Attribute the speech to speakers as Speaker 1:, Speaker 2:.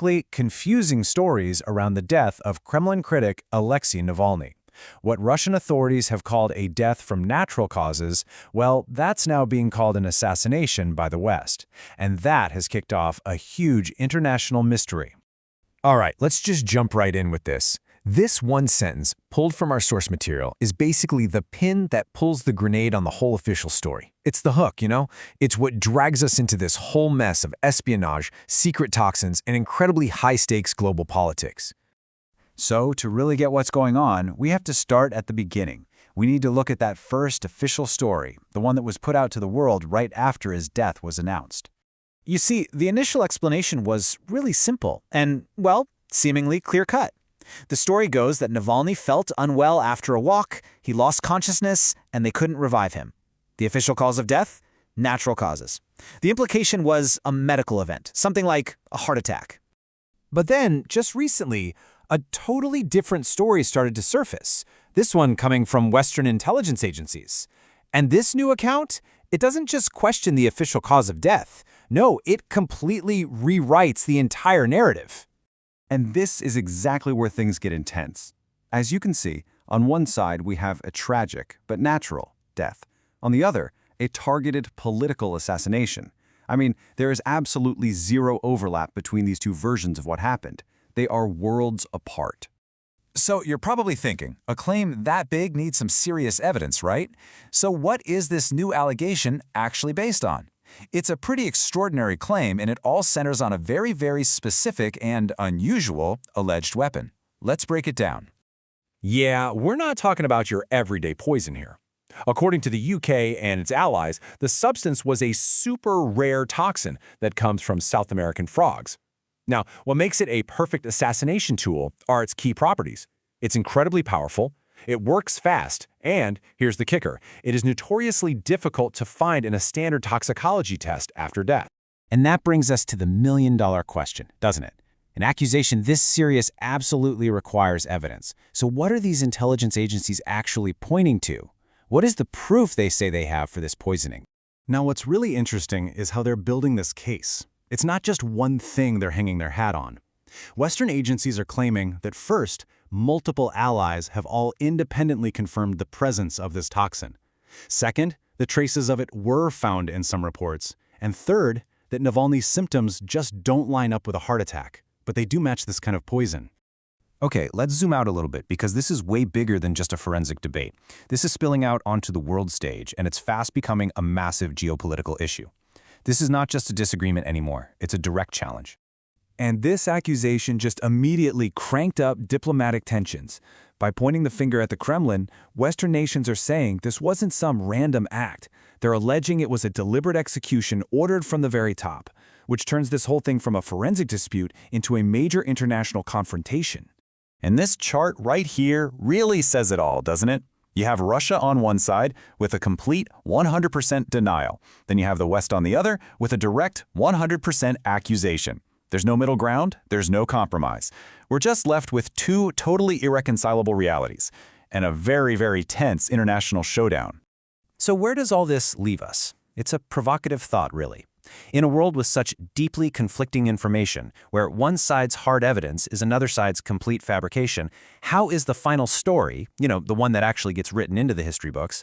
Speaker 1: directly confusing stories around the death of Kremlin critic Alexei Navalny. What Russian authorities have called a death from natural causes, well, that's now being called an assassination by the West. And that has kicked off a huge international mystery.
Speaker 2: All right, let's just jump right in with this. This one sentence, pulled from our source material, is basically the pin that pulls the grenade on the whole official story. It's the hook, you know? It's what drags us into this whole mess of espionage, secret toxins, and incredibly high-stakes global politics.
Speaker 3: So, to really get what's going on, we have to start at the beginning. We need to look at that first official story, the one that was put out to the world right after his death was announced.
Speaker 4: You see, the initial explanation was really simple and, well, seemingly clear-cut. The story goes that Navalny felt unwell after a walk, he lost consciousness, and they couldn't revive him. The official cause of death? Natural causes. The implication was a medical event, something like a heart attack.
Speaker 2: But then, just recently, a totally different story started to surface, this one coming from Western intelligence agencies. And this new account, it doesn't just question the official cause of death. No, it completely rewrites the entire narrative.
Speaker 3: And this is exactly where things get intense. As you can see, on one side we have a tragic but natural death. On the other, a targeted political assassination. I mean, there is absolutely zero overlap between these two versions of what happened. They are worlds apart.
Speaker 5: So you're probably thinking, a claim that big needs some serious evidence, right? So what is this new allegation actually based on? It's a pretty extraordinary claim, and it all centers on a very, very specific and unusual alleged weapon. Let's break it down.
Speaker 2: Yeah, we're not talking about your everyday poison here. According to the UK and its allies, the substance was a super rare toxin that comes from South American frogs. Now, what makes it a perfect assassination tool are its key properties. It's incredibly powerful, it works fast, and, here's the kicker, it is notoriously difficult to find in a standard toxicology test after death.
Speaker 1: And that brings us to the million-dollar question, doesn't it? An accusation this serious absolutely requires evidence. So what are these intelligence agencies actually pointing to? What is the proof they say they have for this poisoning?
Speaker 6: Now, what's really interesting is how they're building this case. It's not just one thing they're hanging their hat on. Western agencies are claiming that first, multiple allies have all independently confirmed the presence of this toxin. Second, the traces of it were found in some reports. And third, that Navalny's symptoms just don't line up with a heart attack, but they do match this kind of poison.
Speaker 1: Okay, let's zoom out a little bit because this is way bigger than just a forensic debate. This is spilling out onto the world stage, and it's fast becoming a massive geopolitical issue. This is not just a disagreement anymore, it's a direct challenge.
Speaker 5: And this accusation just immediately cranked up diplomatic tensions. By pointing the finger at the Kremlin, Western nations are saying this wasn't some random act. They're alleging it was a deliberate execution ordered from the very top, which turns this whole thing from a forensic dispute into a major international confrontation.
Speaker 3: And this chart right here really says it all, doesn't it? You have Russia on one side with a complete 100% denial. Then you have the West on the other with a direct 100% accusation. There's no middle ground, there's no compromise. We're just left with two totally irreconcilable realities and a very, very tense international showdown.
Speaker 1: So where does all this leave us? It's a provocative thought, really. In a world with such deeply conflicting information, where one side's hard evidence is another side's complete fabrication, how is the final story, the one that actually gets written into the history books,